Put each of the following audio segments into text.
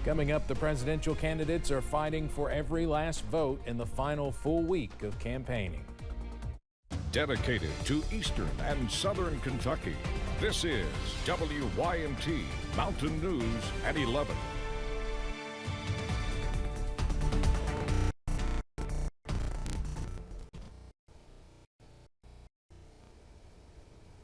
Coming up, the presidential candidates are fighting for every last vote in the final full week of campaigning. Dedicated to Eastern and Southern Kentucky, this is WYMT Mountain News at 11.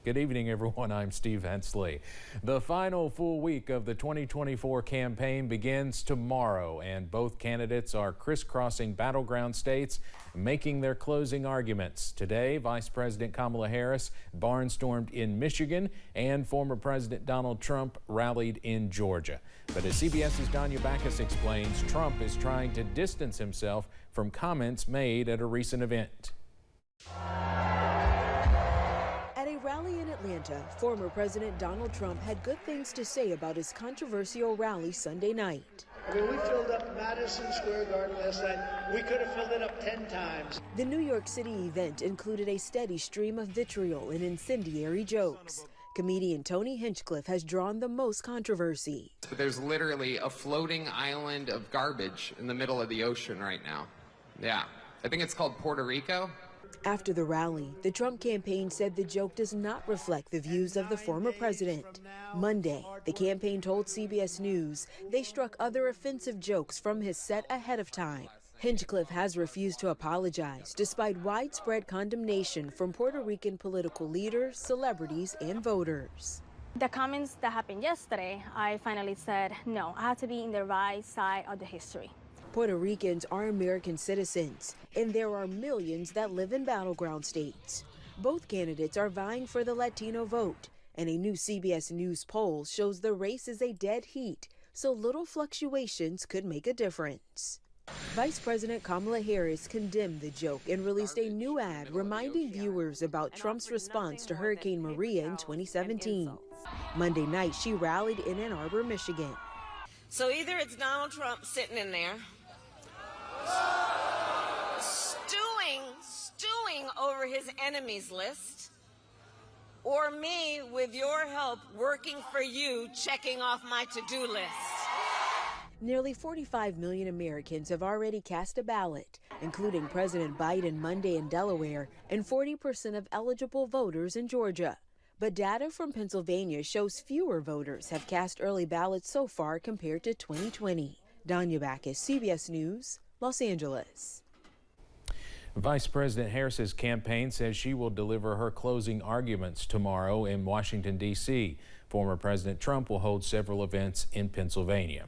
Good evening, everyone. I'm Steve Hensley. The final full week of the 2024 campaign begins tomorrow, and both candidates are crisscrossing battleground states, making their closing arguments. Today, Vice President Kamala Harris barnstormed in Michigan, and former President Donald Trump rallied in Georgia. But as CBS's Danya Backus explains, Trump is trying to distance himself from comments made at a recent event. At a rally in Atlanta, former President Donald Trump had good things to say about his controversial rally Sunday night. I mean, we filled up Madison Square Garden last night. We could have filled it up 10 times. The New York City event included a steady stream of vitriol and incendiary jokes. Comedian Tony Hinchcliffe has drawn the most controversy. There's literally a floating island of garbage in the middle of the ocean right now. Yeah, I think it's called Puerto Rico. After the rally, the Trump campaign said the joke does not reflect the views of the former president. Monday, the campaign told CBS News they struck other offensive jokes from his set ahead of time. Hinchcliffe has refused to apologize despite widespread condemnation from Puerto Rican political leaders, celebrities, and voters. The comments that happened yesterday, I finally said, no, I have to be in the right side of the history. Puerto Ricans are American citizens, and there are millions that live in battleground states. Both candidates are vying for the Latino vote, and a new CBS News poll shows the race is a dead heat, so little fluctuations could make a difference. Vice President Kamala Harris condemned the joke and released a new ad reminding viewers about Trump's response to Hurricane Maria in 2017. Monday night, she rallied in Ann Arbor, Michigan. So either it's Donald Trump sitting in there, stewing over his enemies list, or me, with your help, working for you, checking off my to-do list. Nearly 45 million Americans have already cast a ballot, including President Biden Monday in Delaware and 40% of eligible voters in Georgia. But data from Pennsylvania shows fewer voters have cast early ballots so far compared to 2020. Danya Backus, CBS News, Los Angeles. Vice President Harris's campaign says she will deliver her closing arguments tomorrow in Washington, D.C. Former President Trump will hold several events in Pennsylvania.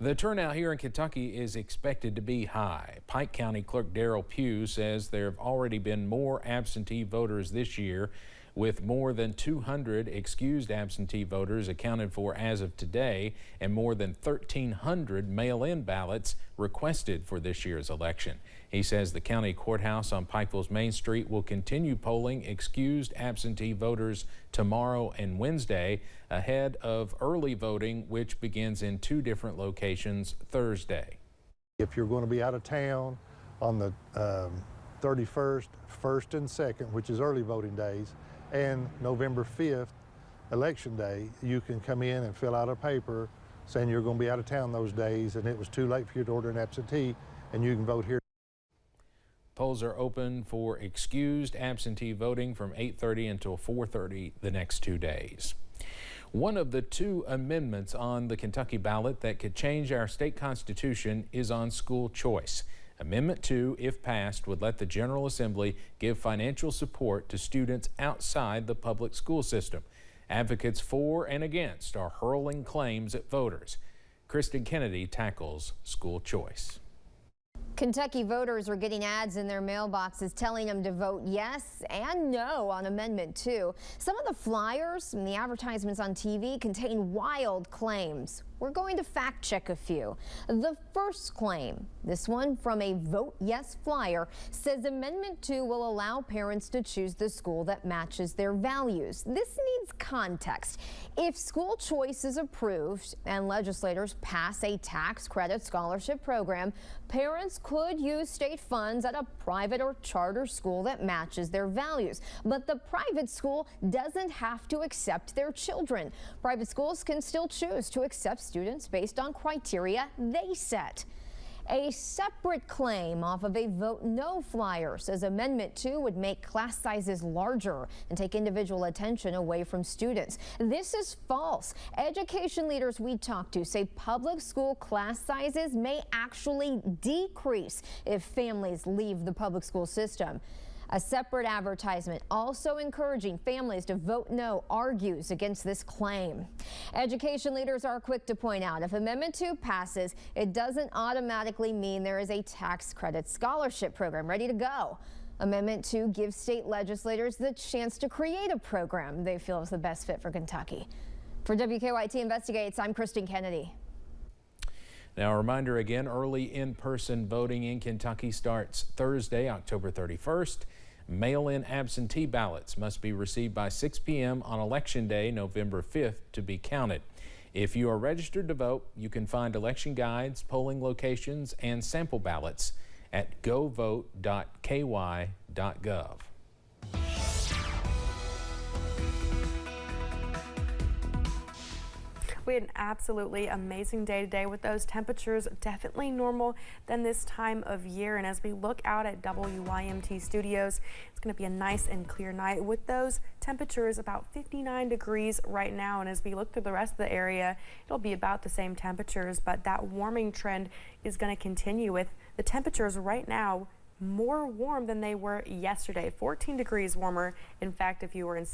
The turnout here in Kentucky is expected to be high. Pike County Clerk Darrell Pugh says there have already been more absentee voters this year, with more than 200 excused absentee voters accounted for as of today, and more than 1,300 mail-in ballots requested for this year's election. He says the county courthouse on Pikeville's Main Street will continue polling excused absentee voters tomorrow and Wednesday, ahead of early voting, which begins in 2 different locations Thursday. If you're going to be out of town on the 31st, 1st, and 2nd, which is early voting days, and November 5th, Election Day, you can come in and fill out a paper saying you're going to be out of town those days and it was too late for you to order an absentee, and you can vote here. Polls are open for excused absentee voting from 8:30 until 4:30 the next 2 days. One of the 2 amendments on the Kentucky ballot that could change our state constitution is on school choice. Amendment 2, if passed, would let the General Assembly give financial support to students outside the public school system. Advocates for and against are hurling claims at voters. Kristen Kennedy tackles school choice. Kentucky voters are getting ads in their mailboxes telling them to vote yes and no on Amendment 2. Some of the flyers and the advertisements on TV contain wild claims. We're going to fact check a few. The first claim, this one from a Vote Yes flyer, says Amendment 2 will allow parents to choose the school that matches their values. This needs context. If school choice is approved and legislators pass a tax credit scholarship program, parents could use state funds at a private or charter school that matches their values. But the private school doesn't have to accept their children. Private schools can still choose to accept students based on criteria they set. A separate claim off of a Vote No flyer says Amendment 2 would make class sizes larger and take individual attention away from students. This is false. Education leaders we talked to say public school class sizes may actually decrease if families leave the public school system. A separate advertisement also encouraging families to vote no argues against this claim. Education leaders are quick to point out if Amendment 2 passes, it doesn't automatically mean there is a tax credit scholarship program ready to go. Amendment 2 gives state legislators the chance to create a program they feel is the best fit for Kentucky. For WKYT Investigates, I'm Kristen Kennedy. Now, a reminder again, early in-person voting in Kentucky starts Thursday, October 31st. Mail-in absentee ballots must be received by 6 p.m. on Election Day, November 5th, to be counted. If you are registered to vote, you can find election guides, polling locations, and sample ballots at govote.ky.gov. We had an absolutely amazing day today with those temperatures definitely normal than this time of year. And as we look out at WYMT studios, it's going to be a nice and clear night with those temperatures about 59 degrees right now. And as we look through the rest of the area, it'll be about the same temperatures, but that warming trend is going to continue with the temperatures right now more warm than they were yesterday. 14 degrees warmer. In fact, if you were in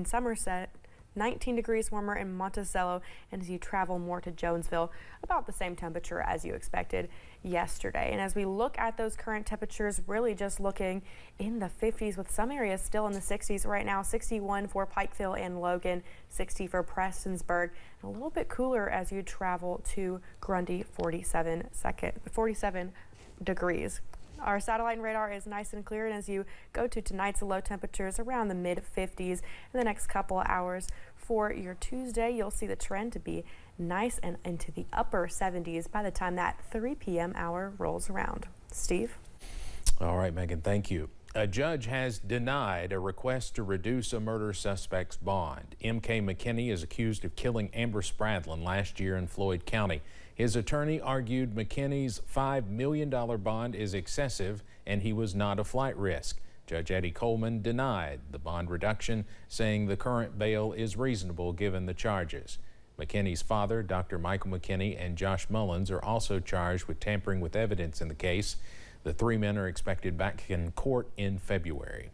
Somerset, 19 degrees warmer in Monticello, and as you travel more to Jonesville, about the same temperature as you expected yesterday. And as we look at those current temperatures, really just looking in the 50s with some areas still in the 60s right now. 61 for Pikeville and Logan, 60 for Prestonsburg, and a little bit cooler as you travel to Grundy, 47 degrees. Our satellite and radar is nice and clear, and as you go to tonight's low temperatures around the mid-50s in the next couple of hours. For your Tuesday, you'll see the trend to be nice and into the upper 70s by the time that 3 p.m. hour rolls around. Steve? All right, Megan, thank you. A judge has denied a request to reduce a murder suspect's bond. M.K. McKinney is accused of killing Amber Spradlin last year in Floyd County. His attorney argued McKinney's $5 million bond is excessive and he was not a flight risk. Judge Eddie Coleman denied the bond reduction, saying the current bail is reasonable given the charges. McKinney's father, Dr. Michael McKinney, and Josh Mullins are also charged with tampering with evidence in the case. The three men are expected back in court in February.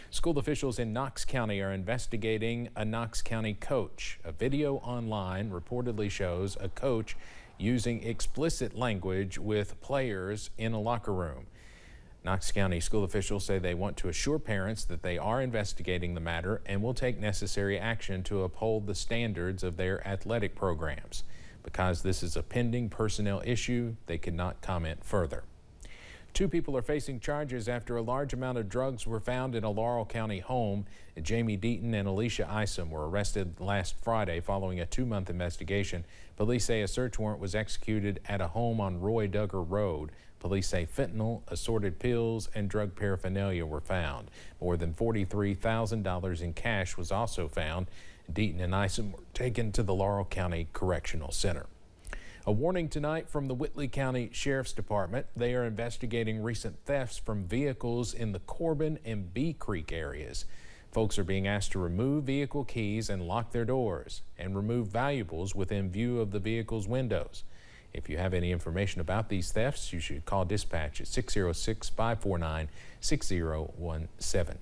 School officials in Knox County are investigating a Knox County coach. A video online reportedly shows a coach using explicit language with players in a locker room. Knox County school officials say they want to assure parents that they are investigating the matter and will take necessary action to uphold the standards of their athletic programs. Because this is a pending personnel issue, they could not comment further. Two people are facing charges after a large amount of drugs were found in a Laurel County home. Jamie Deaton and Alicia Isom were arrested last Friday following a 2-month investigation. Police say a search warrant was executed at a home on Roy Duggar Road. Police say fentanyl, assorted pills, and drug paraphernalia were found. More than $43,000 in cash was also found. Deaton and Isom were taken to the Laurel County Correctional Center. A warning tonight from the Whitley County Sheriff's Department. They are investigating recent thefts from vehicles in the Corbin and Bee Creek areas. Folks are being asked to remove vehicle keys and lock their doors and remove valuables within view of the vehicle's windows. If you have any information about these thefts, you should call dispatch at 606-549-6017.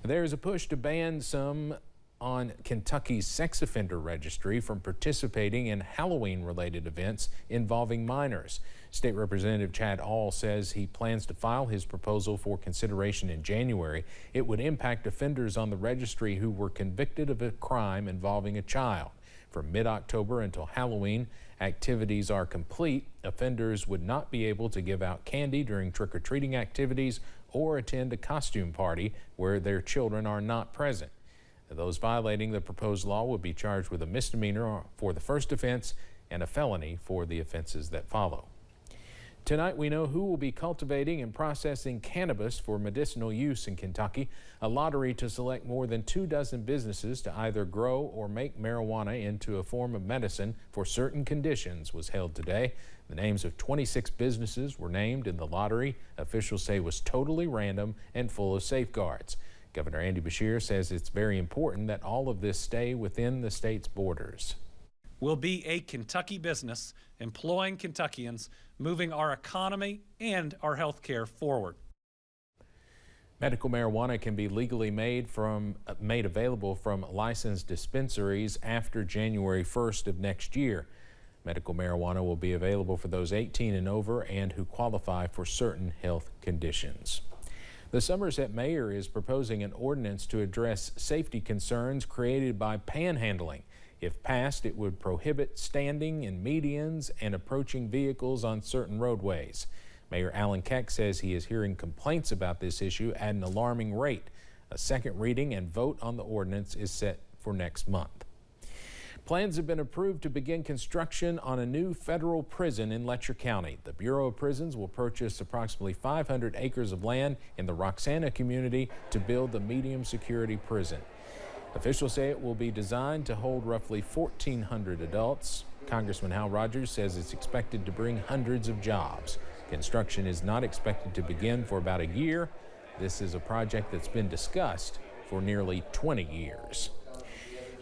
There is a push to ban some on Kentucky's sex offender registry from participating in Halloween-related events involving minors. State Representative Chad All says he plans to file his proposal for consideration in January. It would impact offenders on the registry who were convicted of a crime involving a child. From mid-October until Halloween activities are complete, offenders would not be able to give out candy during trick-or-treating activities or attend a costume party where their children are not present. Those violating the proposed law will be charged with a misdemeanor for the first offense and a felony for the offenses that follow. Tonight, we know who will be cultivating and processing cannabis for medicinal use in Kentucky. A lottery to select more than 24 businesses to either grow or make marijuana into a form of medicine for certain conditions was held today. The names of 26 businesses were named in the lottery. Officials say was totally random and full of safeguards. Governor Andy Beshear says it's very important that all of this stay within the state's borders. We'll be a Kentucky business, employing Kentuckians, moving our economy and our health care forward. Medical marijuana can be legally made available from licensed dispensaries after January 1st of next year. Medical marijuana will be available for those 18 and over and who qualify for certain health conditions. The Somerset mayor is proposing an ordinance to address safety concerns created by panhandling. If passed, it would prohibit standing in medians and approaching vehicles on certain roadways. Mayor Alan Keck says he is hearing complaints about this issue at an alarming rate. A second reading and vote on the ordinance is set for next month. Plans have been approved to begin construction on a new federal prison in Letcher County. The Bureau of Prisons will purchase approximately 500 acres of land in the Roxana community to build the medium security prison. Officials say it will be designed to hold roughly 1,400 adults. Congressman Hal Rogers says it's expected to bring hundreds of jobs. Construction is not expected to begin for about a year. This is a project that's been discussed for nearly 20 years.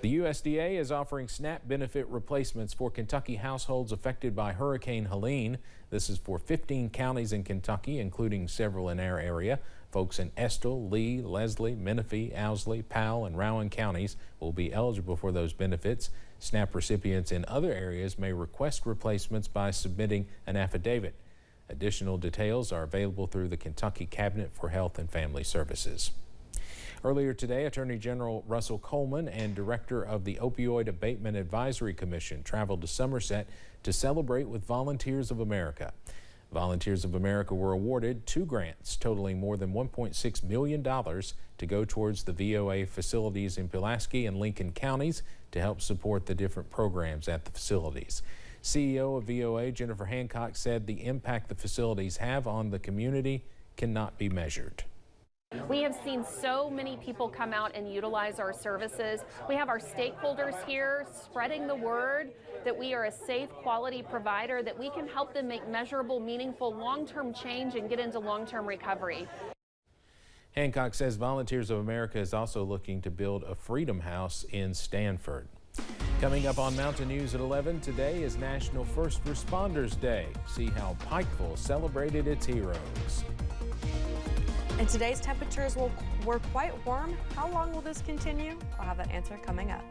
The USDA is offering SNAP benefit replacements for Kentucky households affected by Hurricane Helene. This is for 15 counties in Kentucky, including several in our area. Folks in Estill, Lee, Leslie, Menifee, Owsley, Powell, and Rowan counties will be eligible for those benefits. SNAP recipients in other areas may request replacements by submitting an affidavit. Additional details are available through the Kentucky Cabinet for Health and Family Services. Earlier today, Attorney General Russell Coleman and Director of the Opioid Abatement Advisory Commission traveled to Somerset to celebrate with Volunteers of America. Volunteers of America were awarded 2 grants totaling more than $1.6 million to go towards the VOA facilities in Pulaski and Lincoln counties to help support the different programs at the facilities. CEO of VOA, Jennifer Hancock, said the impact the facilities have on the community cannot be measured. We have seen so many people come out and utilize our services. We have our stakeholders here spreading the word that we are a safe, quality provider, that we can help them make measurable, meaningful, long-term change and get into long-term recovery. Hancock says Volunteers of America is also looking to build a Freedom House in Stanford. Coming up on Mountain News at 11, today is National First Responders Day. See how Pikeville celebrated its heroes. And today's temperatures were quite warm. How long will this continue? I'll have that answer coming up.